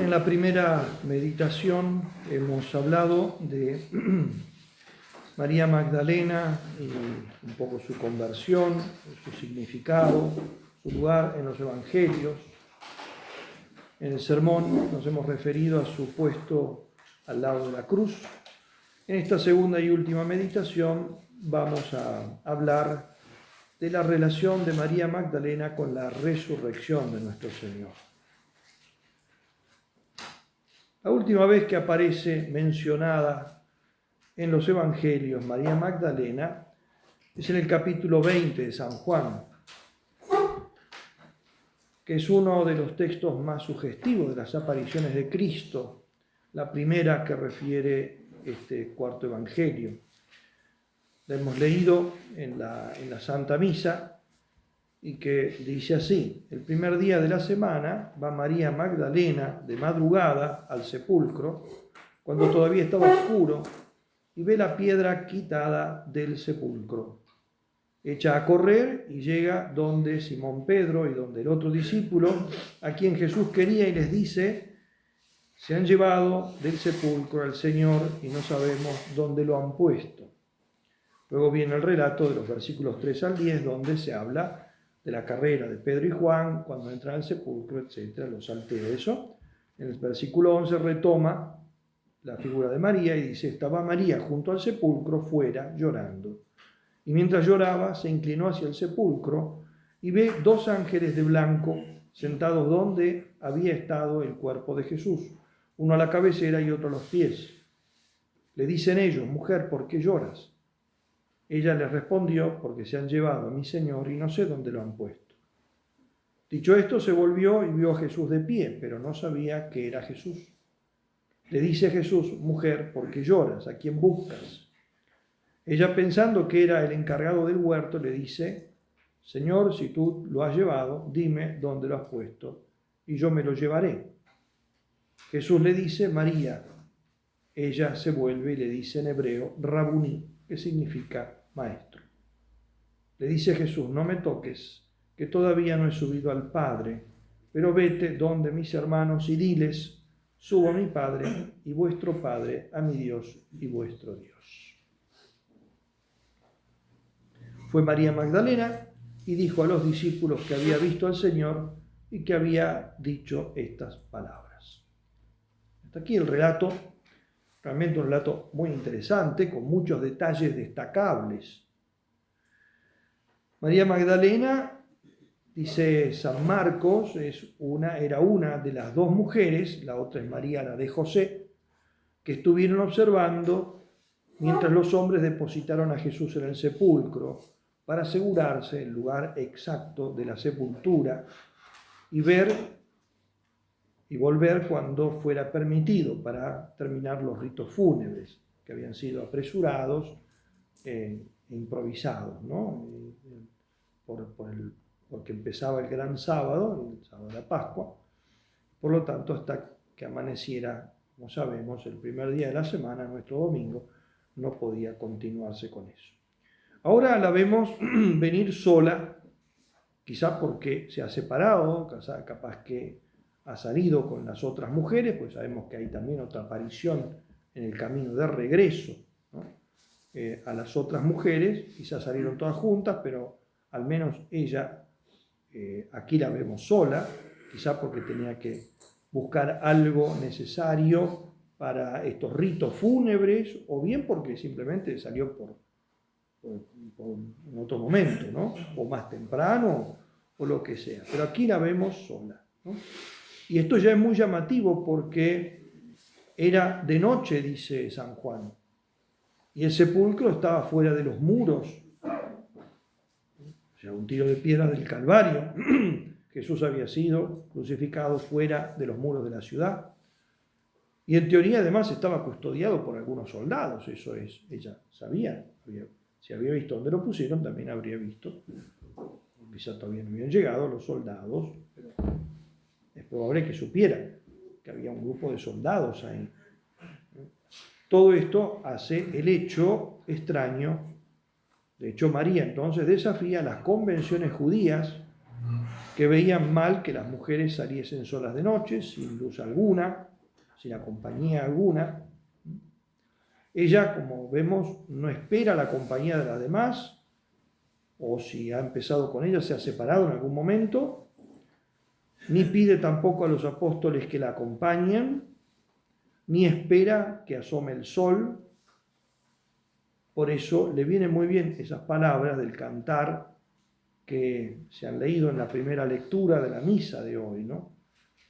En la primera meditación hemos hablado de María Magdalena y un poco su conversión, su significado, su lugar en los evangelios. En el sermón nos hemos referido a su puesto al lado de la cruz. En esta segunda y última meditación vamos a hablar de la relación de María Magdalena con la resurrección de nuestro Señor. La última vez que aparece mencionada en los evangelios María Magdalena es en el capítulo 20 de San Juan, que es uno de los textos más sugestivos de las apariciones de Cristo, la primera que refiere este cuarto evangelio. La hemos leído en la Santa Misa y que dice así: el primer día de la semana va María Magdalena de madrugada al sepulcro, cuando todavía estaba oscuro, y ve la piedra quitada del sepulcro. Echa a correr y llega donde Simón Pedro y donde el otro discípulo, a quien Jesús quería, y les dice: se han llevado del sepulcro al Señor y no sabemos dónde lo han puesto. Luego viene el relato de los versículos 3 al 10, donde se habla de la carrera de Pedro y Juan cuando entran al sepulcro, etc. Lo salté eso. En el versículo 11 retoma la figura de María y dice: estaba María junto al sepulcro fuera llorando. Y mientras lloraba se inclinó hacia el sepulcro y ve dos ángeles de blanco sentados donde había estado el cuerpo de Jesús, uno a la cabecera y otro a los pies. Le dicen ellos: mujer, ¿por qué lloras? Ella les respondió: porque se han llevado a mi Señor y no sé dónde lo han puesto. Dicho esto, se volvió y vio a Jesús de pie, pero no sabía que era Jesús. Le dice Jesús: mujer, ¿por qué lloras? ¿A quién buscas? Ella, pensando que era el encargado del huerto, le dice: Señor, si tú lo has llevado, dime dónde lo has puesto y yo me lo llevaré. Jesús le dice: María. Ella se vuelve y le dice en hebreo Rabuní, que significa maestro. Le dice Jesús: no me toques, que todavía no he subido al Padre, pero vete donde mis hermanos y diles: subo a mi Padre y vuestro Padre, a mi Dios y vuestro Dios. Fue María Magdalena y dijo a los discípulos que había visto al Señor y que había dicho estas palabras. Hasta aquí el relato. Realmente un relato muy interesante, con muchos detalles destacables. María Magdalena, dice San Marcos, era una de las dos mujeres, la otra es María, la de José, que estuvieron observando mientras los hombres depositaron a Jesús en el sepulcro para asegurarse el lugar exacto de la sepultura y ver y volver cuando fuera permitido para terminar los ritos fúnebres que habían sido apresurados e improvisados, ¿no? Porque empezaba el gran sábado, el sábado de la Pascua, por lo tanto hasta que amaneciera, como sabemos, el primer día de la semana, nuestro domingo, no podía continuarse con eso. Ahora la vemos venir sola, quizá porque se ha separado, capaz que ha salido con las otras mujeres, pues sabemos que hay también otra aparición en el camino de regreso, ¿no? A las otras mujeres, quizás salieron todas juntas, pero al menos ella, aquí la vemos sola, quizá porque tenía que buscar algo necesario para estos ritos fúnebres, o bien porque simplemente salió por en otro momento, ¿no? O más temprano, o lo que sea. Pero aquí la vemos sola, ¿no? Y esto ya es muy llamativo porque era de noche, dice San Juan, y el sepulcro estaba fuera de los muros, o sea, un tiro de piedra del Calvario. Jesús había sido crucificado fuera de los muros de la ciudad, y en teoría además estaba custodiado por algunos soldados. Eso es, ella sabía, si había visto dónde lo pusieron, también habría visto, quizá todavía no habían llegado los soldados, pero es probable que supiera que había un grupo de soldados ahí. Todo esto hace el hecho extraño. De hecho, María entonces desafía las convenciones judías, que veían mal que las mujeres saliesen solas de noche, sin luz alguna, sin compañía alguna. Ella, como vemos, no espera la compañía de las demás, o si ha empezado con ella, se ha separado en algún momento, ni pide tampoco a los apóstoles que la acompañen, ni espera que asome el sol. Por eso le vienen muy bien esas palabras del cantar que se han leído en la primera lectura de la misa de hoy, ¿no?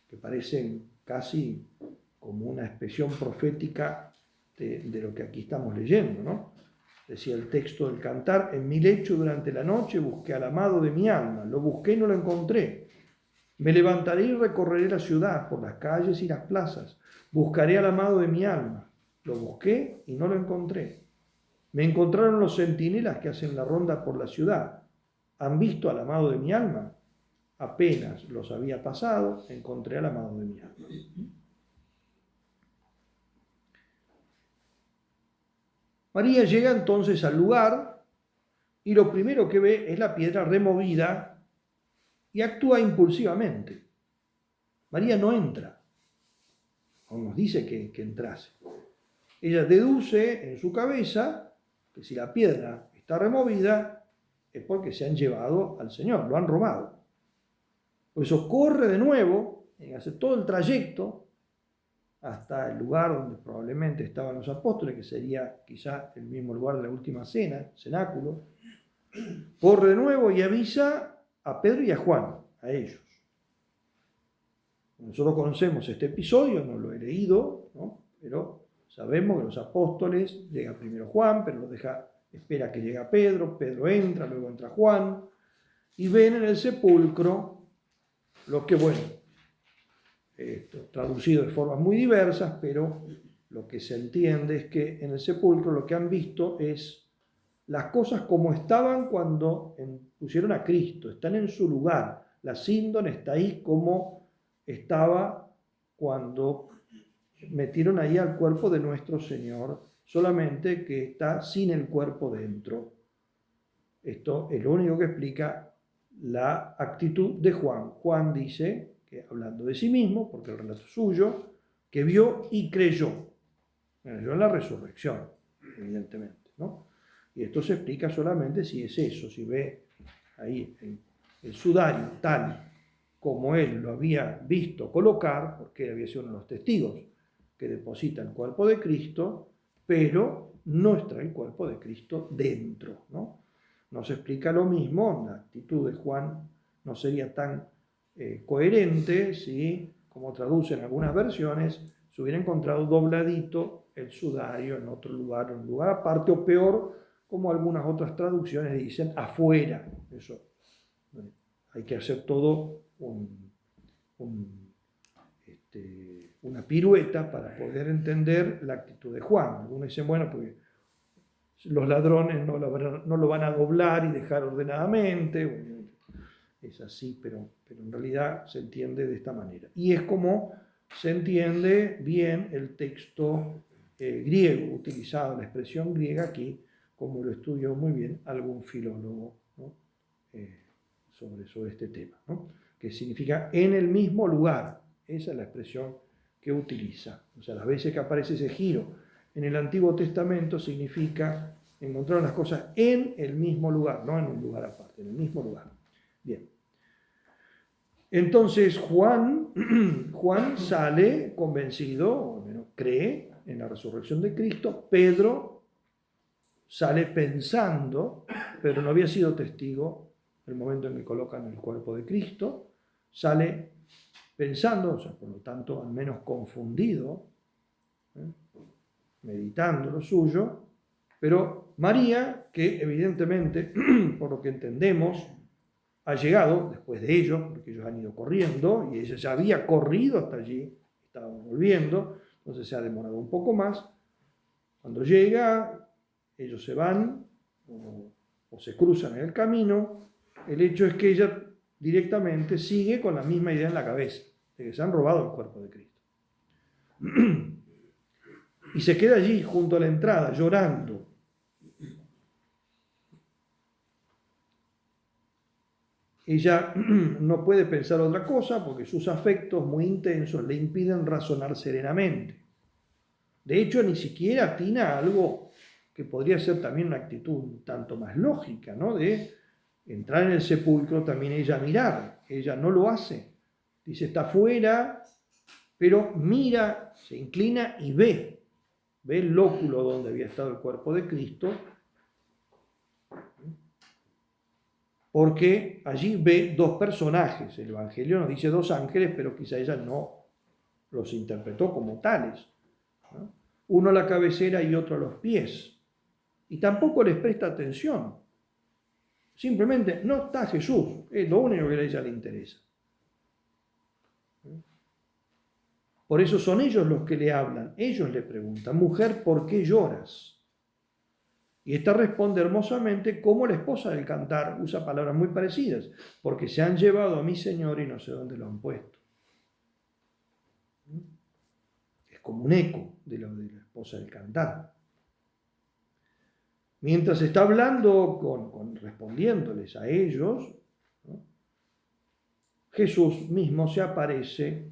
Que parecen casi como una expresión profética de lo que aquí estamos leyendo, ¿no? Decía el texto del cantar: en mi lecho durante la noche busqué al amado de mi alma, lo busqué y no lo encontré. Me levantaré y recorreré la ciudad por las calles y las plazas, buscaré al amado de mi alma, lo busqué y no lo encontré. Me encontraron los centinelas que hacen la ronda por la ciudad. ¿Han visto al amado de mi alma? Apenas los había pasado, encontré al amado de mi alma. María llega entonces al lugar y lo primero que ve es la piedra removida y actúa impulsivamente. María no entra, o nos dice que entrase. Ella deduce en su cabeza que si la piedra está removida es porque se han llevado al Señor, lo han robado. Por eso corre de nuevo, hace todo el trayecto hasta el lugar donde probablemente estaban los apóstoles, que sería quizá el mismo lugar de la última cena, cenáculo. Corre de nuevo y avisa a Pedro y a Juan, a ellos. Nosotros conocemos este episodio, no lo he leído, ¿no? Pero sabemos que los apóstoles, llega primero Juan, pero espera que llegue Pedro, Pedro entra, luego entra Juan, y ven en el sepulcro lo que, bueno, traducido de formas muy diversas, pero lo que se entiende es que en el sepulcro lo que han visto es las cosas como estaban cuando pusieron a Cristo, están en su lugar. La síndone está ahí como estaba cuando metieron ahí al cuerpo de nuestro Señor, solamente que está sin el cuerpo dentro. Esto es lo único que explica la actitud de Juan. Juan dice, que hablando de sí mismo, porque el relato es suyo, que vio y creyó. Creyó en la resurrección, evidentemente, ¿no? Y esto se explica solamente si es eso, si ve ahí el sudario tal como él lo había visto colocar, porque él había sido uno de los testigos que deposita el cuerpo de Cristo, pero no está el cuerpo de Cristo dentro, ¿no? No se explica lo mismo, la actitud de Juan no sería tan coherente si, como traducen algunas versiones, se hubiera encontrado dobladito el sudario en otro lugar, en un lugar aparte, o peor, como algunas otras traducciones dicen, afuera. Eso hay que hacer todo una pirueta para poder entender la actitud de Juan. Algunos dicen, bueno, porque los ladrones no lo van a doblar y dejar ordenadamente. Bueno, es así, pero en realidad se entiende de esta manera. Y es como se entiende bien el texto griego, utilizado la expresión griega aquí, como lo estudió muy bien algún filólogo, ¿no? sobre este tema, ¿no? Que significa en el mismo lugar. Esa es la expresión que utiliza. O sea, las veces que aparece ese giro en el Antiguo Testamento significa encontrar las cosas en el mismo lugar, no en un lugar aparte, en el mismo lugar. Bien. Entonces Juan sale convencido, o al menos cree en la resurrección de Cristo. Pedro sale pensando, pero no había sido testigo el momento en que colocan el cuerpo de Cristo. Sale pensando, o sea, por lo tanto, al menos confundido, meditando lo suyo, pero María, que evidentemente, por lo que entendemos, ha llegado después de ellos, porque ellos han ido corriendo, y ella ya había corrido hasta allí, estaba volviendo, entonces se ha demorado un poco más. Cuando llega, ellos se van o se cruzan en el camino. El hecho es que ella directamente sigue con la misma idea en la cabeza, de que se han robado el cuerpo de Cristo. Y se queda allí junto a la entrada, llorando. ella no puede pensar otra cosa porque sus afectos muy intensos le impiden razonar serenamente. De hecho, ni siquiera atina a algo que podría ser también una actitud un tanto más lógica, ¿no? De entrar en el sepulcro, también ella mirar. Ella no lo hace. Dice, está afuera, pero mira, se inclina y ve el lóculo donde había estado el cuerpo de Cristo, porque allí ve dos personajes. El Evangelio nos dice dos ángeles, pero quizá ella no los interpretó como tales, ¿no? Uno a la cabecera y otro a los pies. Y tampoco les presta atención. Simplemente no está Jesús, es lo único que a ella le interesa. Por eso son ellos los que le hablan, ellos le preguntan, mujer, ¿por qué lloras? Y esta responde hermosamente como la esposa del cantar, usa palabras muy parecidas, porque se han llevado a mi Señor y no sé dónde lo han puesto. Es como un eco de lo de la esposa del cantar. Mientras está hablando, respondiéndoles a ellos, ¿no? Jesús mismo se aparece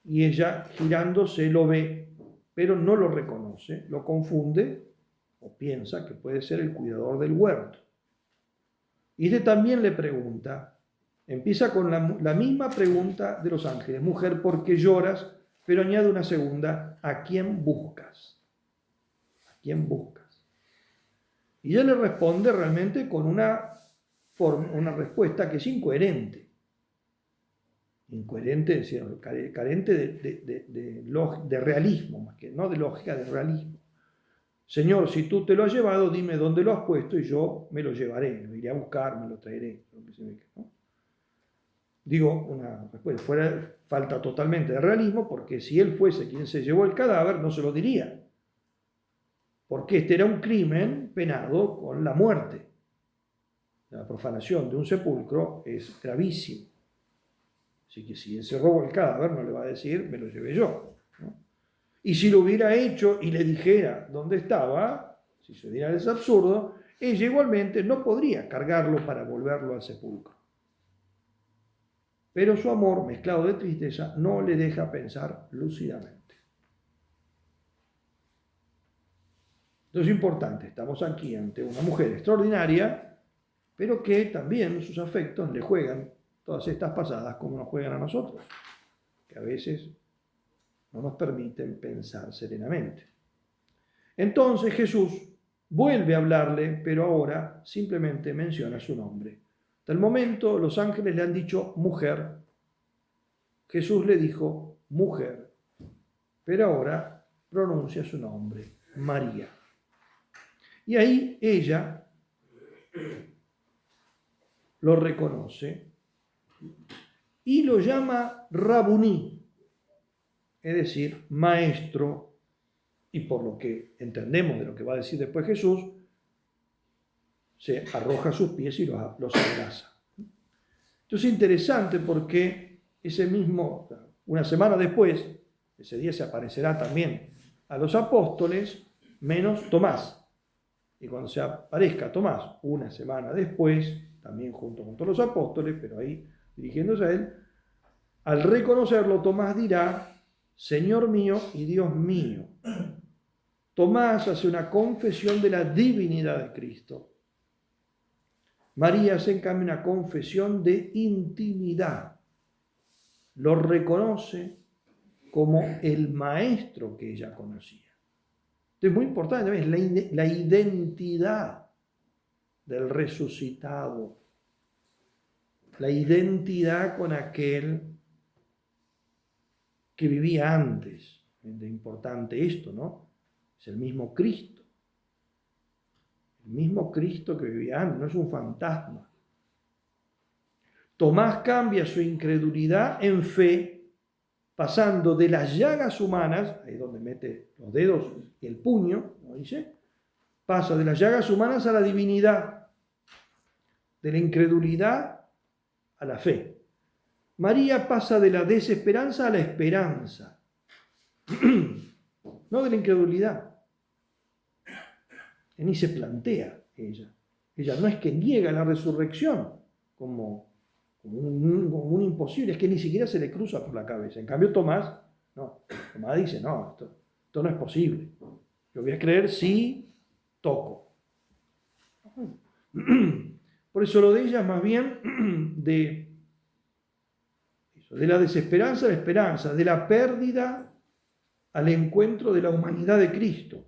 y ella girándose lo ve, pero no lo reconoce, lo confunde o piensa que puede ser el cuidador del huerto. Y este también le pregunta, empieza con la misma pregunta de los ángeles, mujer, ¿por qué lloras? Pero añade una segunda, ¿a quién buscas? ¿A quién buscas? Y ella le responde realmente con una respuesta que es incoherente. Incoherente, es decir, carente de realismo, más que no de lógica, de realismo. Señor, si tú te lo has llevado, dime dónde lo has puesto y yo me lo llevaré, lo iré a buscar, me lo traeré. ¿No? Digo, una respuesta, falta totalmente de realismo, porque si él fuese quien se llevó el cadáver, no se lo diría. Porque este era un crimen penado con la muerte. La profanación de un sepulcro es gravísimo. Así que si él se robó el cadáver, no le va a decir, me lo llevé yo, ¿no? Y si lo hubiera hecho y le dijera dónde estaba, si se diera ese absurdo, ella igualmente no podría cargarlo para volverlo al sepulcro. Pero su amor, mezclado de tristeza, no le deja pensar lúcidamente. Entonces es importante, estamos aquí ante una mujer extraordinaria, pero que también sus afectos le juegan todas estas pasadas como nos juegan a nosotros, que a veces no nos permiten pensar serenamente. Entonces Jesús vuelve a hablarle, pero ahora simplemente menciona su nombre. Hasta el momento los ángeles le han dicho mujer, Jesús le dijo mujer, pero ahora pronuncia su nombre, María. Y ahí ella lo reconoce y lo llama Rabuní, es decir, maestro, y por lo que entendemos de lo que va a decir después Jesús, se arroja a sus pies y los abraza. Esto es interesante porque una semana después, ese día se aparecerá también a los apóstoles, menos Tomás. Y cuando se aparezca Tomás, una semana después, también junto con todos los apóstoles, pero ahí dirigiéndose a él, al reconocerlo, Tomás dirá, Señor mío y Dios mío. Tomás hace una confesión de la divinidad de Cristo. María hace en cambio una confesión de intimidad. Lo reconoce como el maestro que ella conocía. Esto es muy importante, es la identidad del resucitado. La identidad con aquel que vivía antes. Es importante esto, ¿no? Es el mismo Cristo. El mismo Cristo que vivía antes, no es un fantasma. Tomás cambia su incredulidad en fe, pasando de las llagas humanas, ahí donde mete los dedos y el puño, ¿no dice? Pasa de las llagas humanas a la divinidad, de la incredulidad a la fe. María pasa de la desesperanza a la esperanza, no de la incredulidad. Ni se plantea ella Ella no es que niega la resurrección como un imposible, es que ni siquiera se le cruza por la cabeza. En cambio Tomás, no, Tomás dice, no, esto no es posible. Yo voy a creer si toco. Por eso lo de ella es más bien de la desesperanza a la esperanza, de la pérdida al encuentro de la humanidad de Cristo.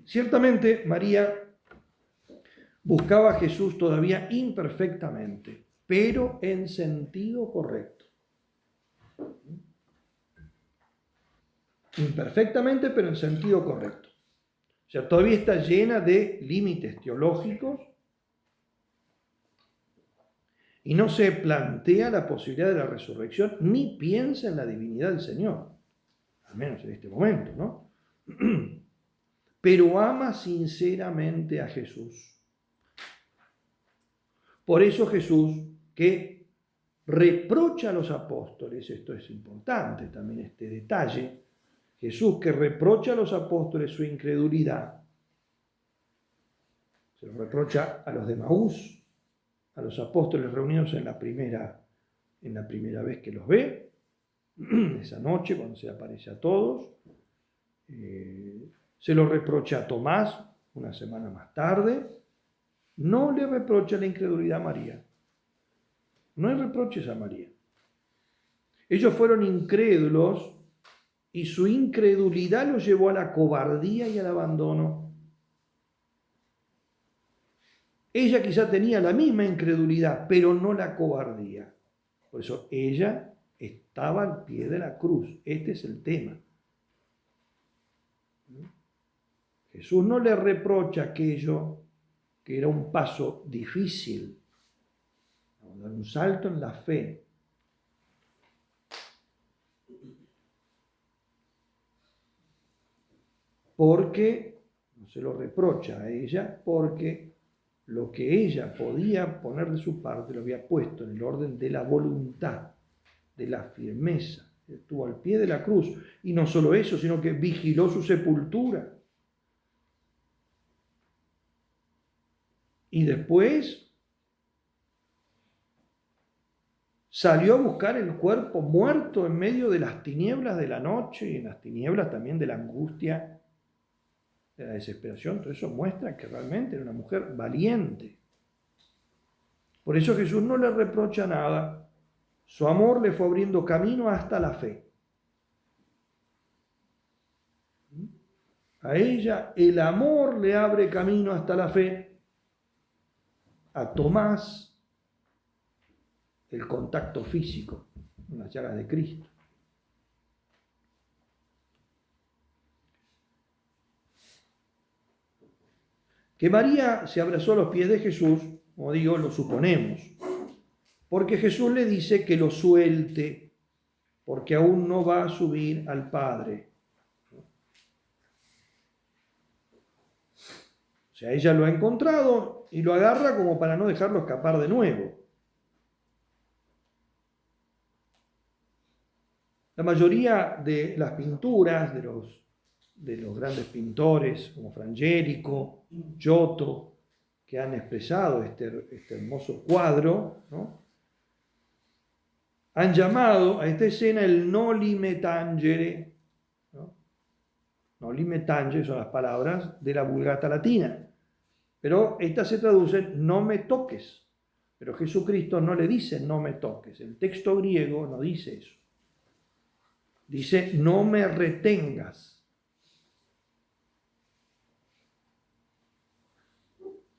Ciertamente María buscaba a Jesús todavía imperfectamente, pero en sentido correcto. Imperfectamente, pero en sentido correcto. O sea, todavía está llena de límites teológicos y no se plantea la posibilidad de la resurrección ni piensa en la divinidad del Señor, al menos en este momento, ¿no? Pero ama sinceramente a Jesús. Por eso Jesús, que reprocha a los apóstoles, esto es importante también este detalle, Jesús que reprocha a los apóstoles su incredulidad, se lo reprocha a los de Emaús, a los apóstoles reunidos en la primera vez que los ve, esa noche cuando se aparece a todos, se lo reprocha a Tomás una semana más tarde, no le reprocha la incredulidad a María, no hay reproches a María. Ellos fueron incrédulos y su incredulidad los llevó a la cobardía y al abandono. Ella quizá tenía la misma incredulidad, pero no la cobardía. Por eso ella estaba al pie de la cruz. Este es el tema. Jesús no le reprocha aquello que era un paso difícil, dar un salto en la fe. Porque, no se lo reprocha a ella, porque lo que ella podía poner de su parte lo había puesto en el orden de la voluntad, de la firmeza. Estuvo al pie de la cruz. Y no solo eso, sino que vigiló su sepultura. Y después salió a buscar el cuerpo muerto en medio de las tinieblas de la noche y en las tinieblas también de la angustia, de la desesperación. Todo eso muestra que realmente era una mujer valiente. Por eso Jesús no le reprocha nada. Su amor le fue abriendo camino hasta la fe. A ella el amor le abre camino hasta la fe. A Tomás el contacto físico con las llagas de Cristo. Que María se abrazó a los pies de Jesús, como digo, lo suponemos, porque Jesús le dice que lo suelte, porque aún no va a subir al Padre. O sea, ella lo ha encontrado y lo agarra como para no dejarlo escapar de nuevo. La mayoría de las pinturas de los grandes pintores como Frangélico, Giotto, que han expresado este hermoso cuadro, ¿no?, han llamado a esta escena el noli me tangere, ¿no? Noli me tangere son las palabras de la Vulgata latina, pero estas se traducen no me toques, pero Jesucristo no le dice no me toques, el texto griego no dice eso, dice no me retengas.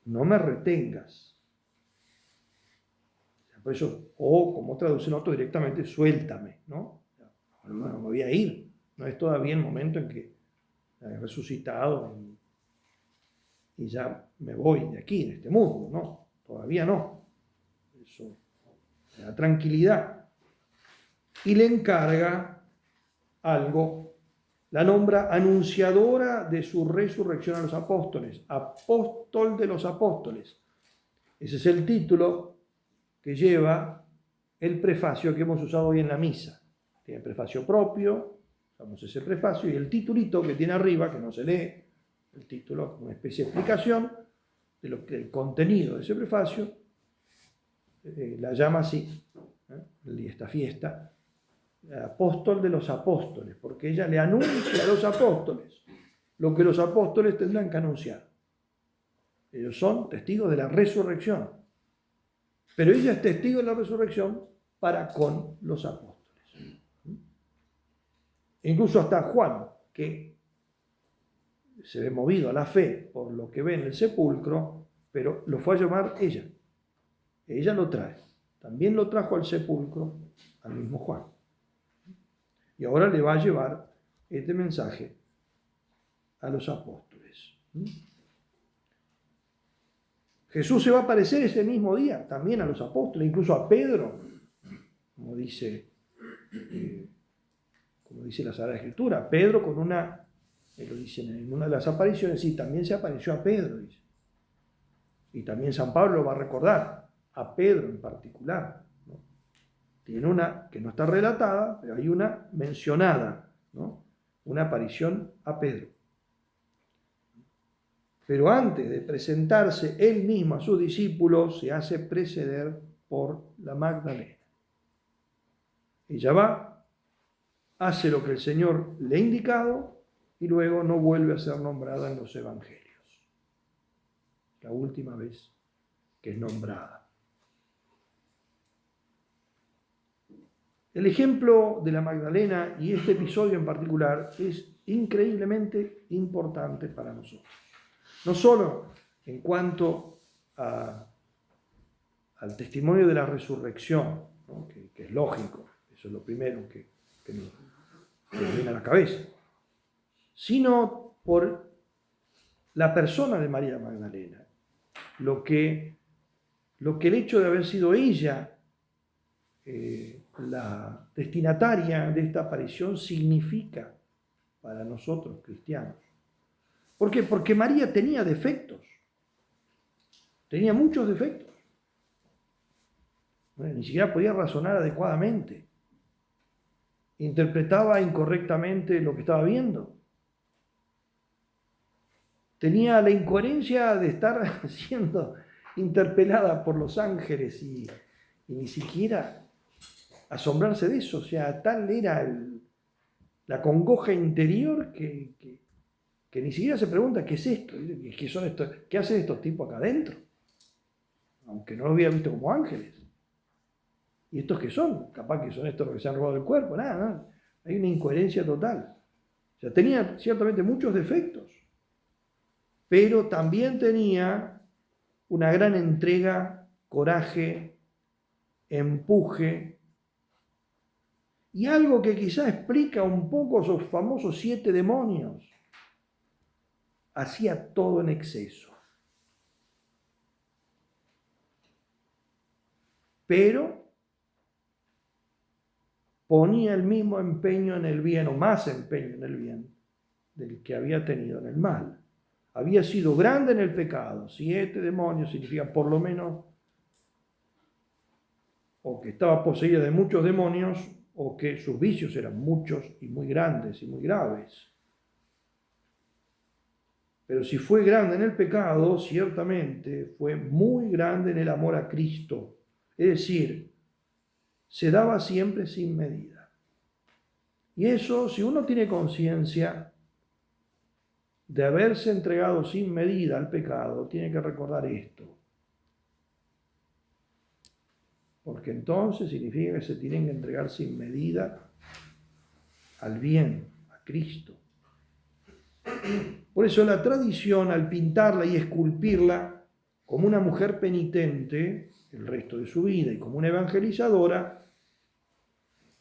No me retengas. Por eso, o como traducen otros directamente, suéltame, ¿no? No me voy a ir. No es todavía el momento en que he resucitado y ya me voy de aquí, de este mundo, ¿no? Todavía no. Eso me da tranquilidad. Y le encarga algo. La nombra anunciadora de su resurrección a los apóstoles, apóstol de los apóstoles. Ese es el título que lleva el prefacio que hemos usado hoy en la misa. Tiene prefacio propio, usamos ese prefacio, y el titulito que tiene arriba, que no se lee, el título, una especie de explicación, del contenido de ese prefacio, la llama así, esta fiesta, apóstol de los apóstoles, porque ella le anuncia a los apóstoles lo que los apóstoles tendrán que anunciar. Ellos son testigos de la resurrección, pero ella es testigo de la resurrección para con los apóstoles. Incluso hasta Juan, que se ve movido a la fe por lo que ve en el sepulcro, pero lo fue a llamar ella. Ella lo trae. También lo trajo al sepulcro al mismo Juan. Y ahora le va a llevar este mensaje a los apóstoles. Jesús se va a aparecer ese mismo día también a los apóstoles, incluso a Pedro, como dice la Sagrada Escritura. Pedro con lo dicen en una de las apariciones, sí, también se apareció a Pedro, dice. Y también San Pablo lo va a recordar, a Pedro en particular, ¿no? Tiene una que no está relatada, pero hay una mencionada, ¿no? Una aparición a Pedro. Pero antes de presentarse él mismo a sus discípulos, se hace preceder por la Magdalena. Ella va, hace lo que el Señor le ha indicado y luego no vuelve a ser nombrada en los evangelios. La última vez que es nombrada. El ejemplo de la Magdalena y este episodio en particular es increíblemente importante para nosotros. No solo en cuanto al testimonio de la resurrección, ¿no? que es lógico, eso es lo primero que nos viene a la cabeza, sino por la persona de María Magdalena, lo que el hecho de haber sido ella la destinataria de esta aparición significa para nosotros cristianos. ¿Por qué? Porque María tenía defectos, tenía muchos defectos. Bueno, ni siquiera podía razonar adecuadamente, interpretaba incorrectamente lo que estaba viendo. Tenía la incoherencia de estar siendo interpelada por los ángeles y ni siquiera asombrarse de eso. O sea, tal era la congoja interior que ni siquiera se pregunta qué es esto, qué hacen estos tipos acá adentro, aunque no los había visto como ángeles. ¿Y estos qué son? Capaz que son estos los que se han robado el cuerpo. Nada. Hay una incoherencia total. O sea, tenía ciertamente muchos defectos, pero también tenía una gran entrega, coraje, empuje, y algo que quizá explica un poco esos famosos 7 demonios. Hacía todo en exceso. Pero ponía el mismo empeño en el bien, o más empeño en el bien, del que había tenido en el mal. Había sido grande en el pecado. 7 demonios significa por lo menos o que estaba poseída de muchos demonios, o que sus vicios eran muchos y muy grandes y muy graves. Pero si fue grande en el pecado, ciertamente fue muy grande en el amor a Cristo. Es decir, se daba siempre sin medida. Y eso, si uno tiene conciencia de haberse entregado sin medida al pecado, tiene que recordar esto. Porque entonces significa que se tienen que entregar sin medida al bien, a Cristo. Por eso la tradición, al pintarla y esculpirla como una mujer penitente el resto de su vida y como una evangelizadora,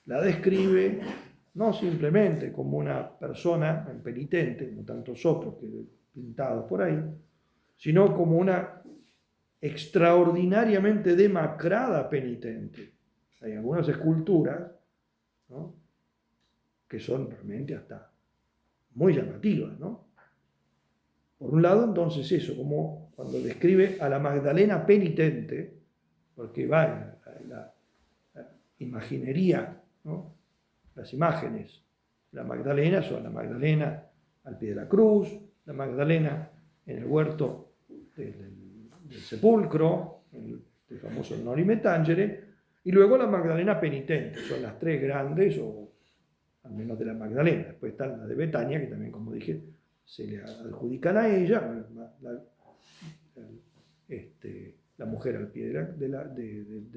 la describe no simplemente como una persona penitente, como tantos otros que pintados por ahí, sino como una extraordinariamente demacrada penitente. Hay algunas esculturas, ¿no?, que son realmente hasta muy llamativas, ¿no? Por un lado, entonces, eso, como cuando describe a la Magdalena penitente, porque va en la imaginería, ¿no?, las imágenes, la Magdalena son la Magdalena al pie de la cruz, la Magdalena en el huerto del del sepulcro, el famoso Noli Me Tangere, y luego la Magdalena penitente. Son las tres grandes, o al menos de la Magdalena. Después está la de Betania, que también, como dije, se le adjudican a ella, la mujer al pie de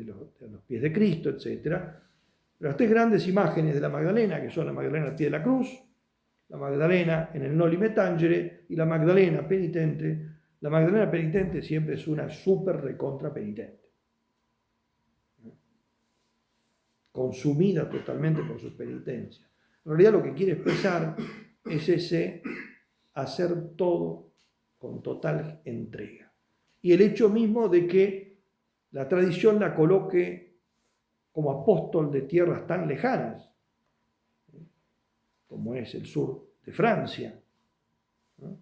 los pies de Cristo, etc. Pero las tres grandes imágenes de la Magdalena, que son la Magdalena al pie de la cruz, la Magdalena en el Noli Me Tangere y la Magdalena penitente. La Magdalena penitente siempre es una súper recontra penitente, consumida totalmente por sus penitencias. En realidad lo que quiere expresar es ese hacer todo con total entrega. Y el hecho mismo de que la tradición la coloque como apóstol de tierras tan lejanas, como es el sur de Francia, ¿no?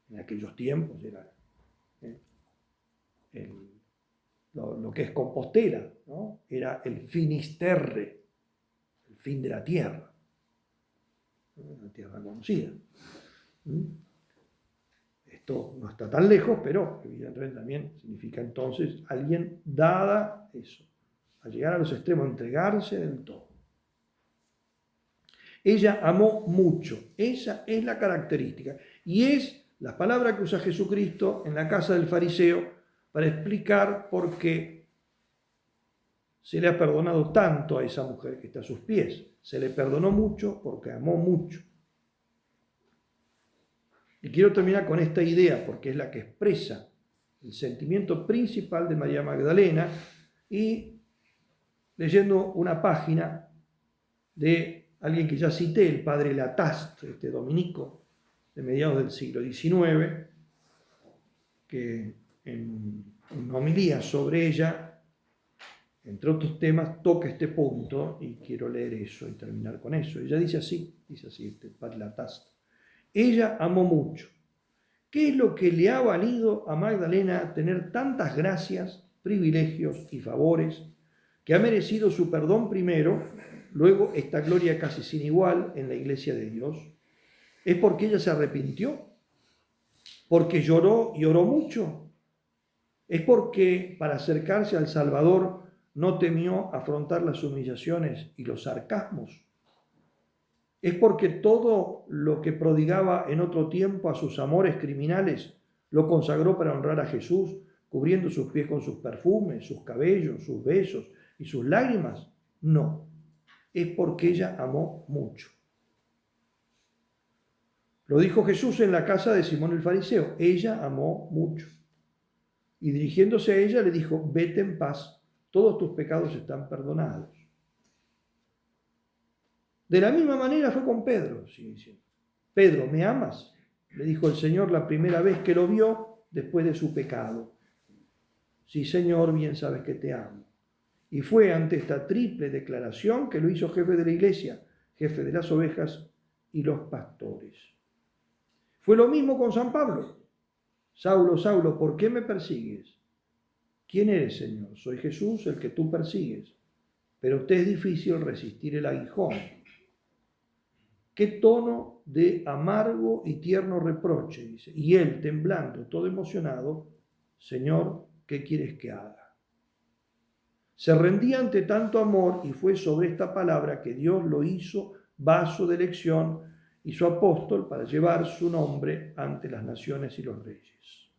En aquellos tiempos era lo que es Compostela, ¿no? Era el Finisterre, el fin de la tierra, una tierra conocida. Esto no está tan lejos, pero evidentemente también significa entonces alguien dada eso, a llegar a los extremos, entregarse del todo. Ella amó mucho, esa es la característica, y es la palabra que usa Jesucristo en la casa del fariseo para explicar por qué se le ha perdonado tanto a esa mujer que está a sus pies. Se le perdonó mucho porque amó mucho. Y quiero terminar con esta idea porque es la que expresa el sentimiento principal de María Magdalena, y leyendo una página de alguien que ya cité, el padre Latast, este dominico de mediados del siglo XIX, que en una homilía sobre ella, entre otros temas, toca este punto, y quiero leer eso y terminar con eso. Ella dice así este padre Latast: ella amó mucho. ¿Qué es lo que le ha valido a Magdalena tener tantas gracias, privilegios y favores, que ha merecido su perdón primero, luego esta gloria casi sin igual en la iglesia de Dios? ¿Es porque ella se arrepintió? ¿Porque lloró y oró mucho? ¿Es porque para acercarse al Salvador no temió afrontar las humillaciones y los sarcasmos? ¿Es porque todo lo que prodigaba en otro tiempo a sus amores criminales lo consagró para honrar a Jesús, cubriendo sus pies con sus perfumes, sus cabellos, sus besos y sus lágrimas? No, es porque ella amó mucho. Lo dijo Jesús en la casa de Simón el fariseo: ella amó mucho. Y dirigiéndose a ella le dijo: vete en paz, todos tus pecados están perdonados. De la misma manera fue con Pedro, sigue diciendo. Pedro, ¿me amas?, le dijo el Señor la primera vez que lo vio después de su pecado. Sí, Señor, bien sabes que te amo. Y fue ante esta triple declaración que lo hizo jefe de la iglesia, jefe de las ovejas y los pastores. Fue lo mismo con San Pablo. Saulo, Saulo, ¿por qué me persigues? ¿Quién eres, Señor? Soy Jesús, el que tú persigues. Pero te es difícil resistir el aguijón. Qué tono de amargo y tierno reproche, dice. Y él, temblando, todo emocionado: Señor, ¿qué quieres que haga? Se rendía ante tanto amor, y fue sobre esta palabra que Dios lo hizo vaso de elección y su apóstol para llevar su nombre ante las naciones y los reyes.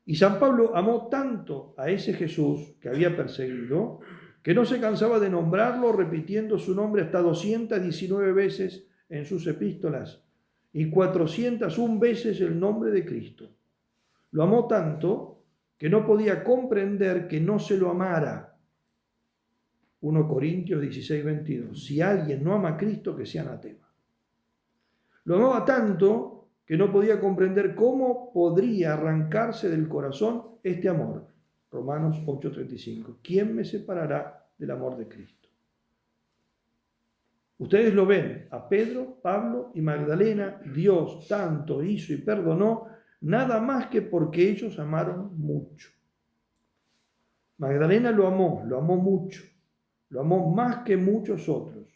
Y San Pablo amó tanto a ese Jesús que había perseguido, que no se cansaba de nombrarlo, repitiendo su nombre hasta 219 veces en sus epístolas y 401 veces el nombre de Cristo. Lo amó tanto que no podía comprender que no se lo amara. 1 Corintios 16, 22. Si alguien no ama a Cristo, que sea anatema. Lo amaba tanto que no podía comprender cómo podría arrancarse del corazón este amor. Romanos 8:35. ¿Quién me separará del amor de Cristo? Ustedes lo ven, a Pedro, Pablo y Magdalena, Dios tanto hizo y perdonó, nada más que porque ellos amaron mucho. Magdalena lo amó mucho, lo amó más que muchos otros.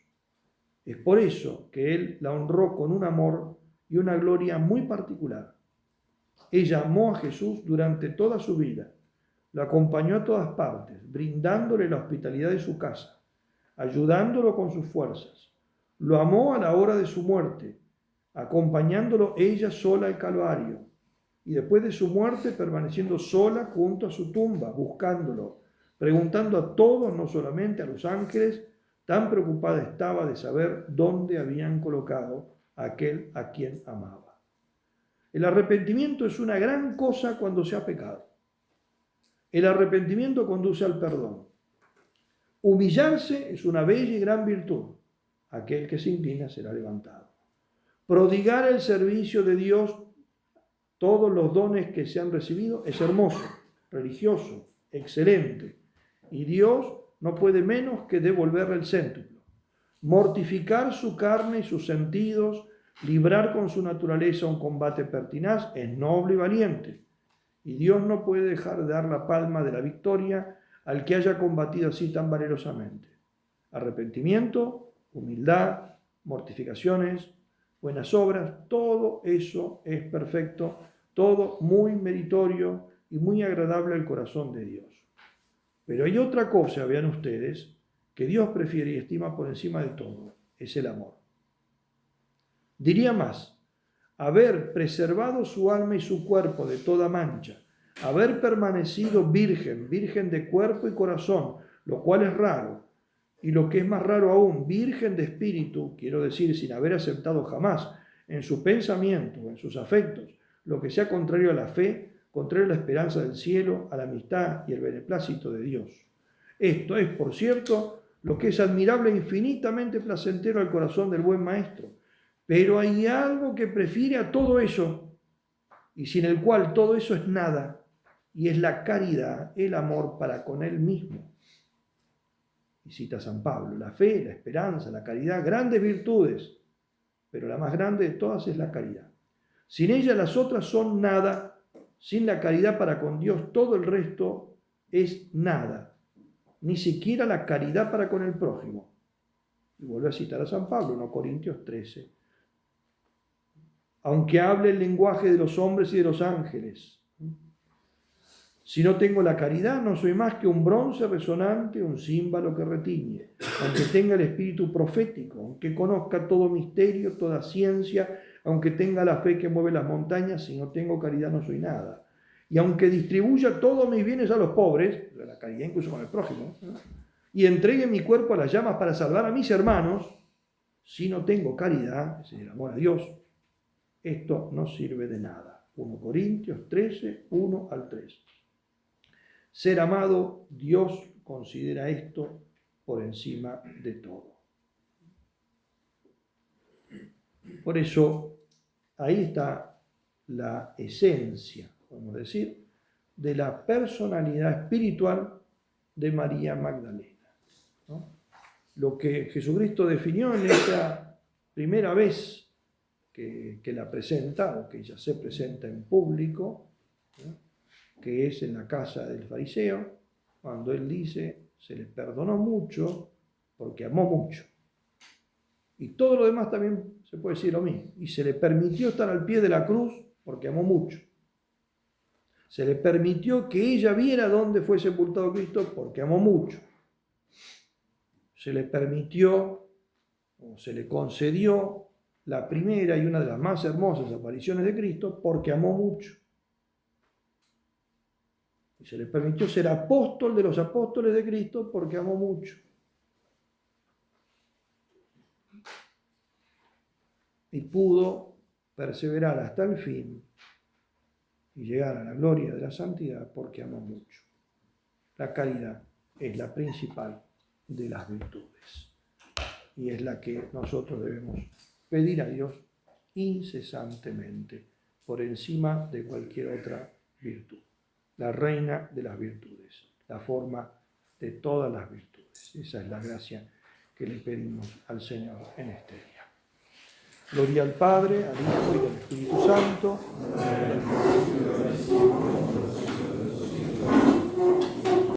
Es por eso que él la honró con un amor y una gloria muy particular. Ella amó a Jesús durante toda su vida, lo acompañó a todas partes, brindándole la hospitalidad de su casa, ayudándolo con sus fuerzas. Lo amó a la hora de su muerte, acompañándolo ella sola al Calvario, y después de su muerte permaneciendo sola junto a su tumba, buscándolo, preguntando a todos, no solamente a los ángeles, tan preocupada estaba de saber dónde habían colocado a aquel a quien amaba. El arrepentimiento es una gran cosa cuando se ha pecado. El arrepentimiento conduce al perdón. Humillarse es una bella y gran virtud. Aquel que se inclina será levantado. Prodigar el servicio de Dios, todos los dones que se han recibido, es hermoso, religioso, excelente. Y Dios no puede menos que devolverle el céntuplo. Mortificar su carne y sus sentidos, librar con su naturaleza un combate pertinaz, es noble y valiente. Y Dios no puede dejar de dar la palma de la victoria al que haya combatido así tan valerosamente. Arrepentimiento, humildad, mortificaciones, buenas obras, todo eso es perfecto, todo muy meritorio y muy agradable al corazón de Dios. Pero hay otra cosa, vean ustedes, que Dios prefiere y estima por encima de todo, es el amor. Diría más, haber preservado su alma y su cuerpo de toda mancha, haber permanecido virgen de cuerpo y corazón, lo cual es raro, y lo que es más raro aún, virgen de espíritu, quiero decir, sin haber aceptado jamás en su pensamiento o en sus afectos lo que sea contrario a la fe, contrario a la esperanza del cielo, a la amistad y el beneplácito de Dios. Esto es, por cierto, lo que es admirable e infinitamente placentero al corazón del buen maestro. Pero hay algo que prefiere a todo eso, y sin el cual todo eso es nada, y es la caridad, el amor para con él mismo. Y cita San Pablo, la fe, la esperanza, la caridad, grandes virtudes, pero la más grande de todas es la caridad. Sin ella las otras son nada, sin la caridad para con Dios todo el resto es nada, ni siquiera la caridad para con el prójimo. Y vuelve a citar a San Pablo, 1 Corintios 13. Aunque hable el lenguaje de los hombres y de los ángeles, si no tengo la caridad, no soy más que un bronce resonante, un címbalo que retiñe. Aunque tenga el espíritu profético, aunque conozca todo misterio, toda ciencia, aunque tenga la fe que mueve las montañas, si no tengo caridad no soy nada. Y aunque distribuya todos mis bienes a los pobres, la caridad incluso con el prójimo, ¿no? Y entregue mi cuerpo a las llamas para salvar a mis hermanos, si no tengo caridad, es el amor a Dios, esto no sirve de nada. 1 Corintios 13, 1 al 3. Ser amado, Dios considera esto por encima de todo. Por eso, ahí está la esencia, podemos decir, de la personalidad espiritual de María Magdalena, ¿no? Lo que Jesucristo definió en esa primera vez que la presenta, o que ella se presenta en público, ¿no? Que es en la casa del fariseo, cuando él dice, se le perdonó mucho porque amó mucho. Y todo lo demás también se puede decir lo mismo. Y se le permitió estar al pie de la cruz porque amó mucho. Se le permitió que ella viera dónde fue sepultado Cristo porque amó mucho. Se le permitió, o se le concedió, la primera y una de las más hermosas apariciones de Cristo porque amó mucho. Y se le permitió ser apóstol de los apóstoles de Cristo porque amó mucho. Y pudo perseverar hasta el fin y llegar a la gloria de la santidad porque amó mucho. La caridad es la principal de las virtudes y es la que nosotros debemos pedir a Dios incesantemente por encima de cualquier otra virtud. La reina de las virtudes, la forma de todas las virtudes. Esa es la gracia que le pedimos al Señor en este día. Gloria al Padre, al Hijo y al Espíritu Santo.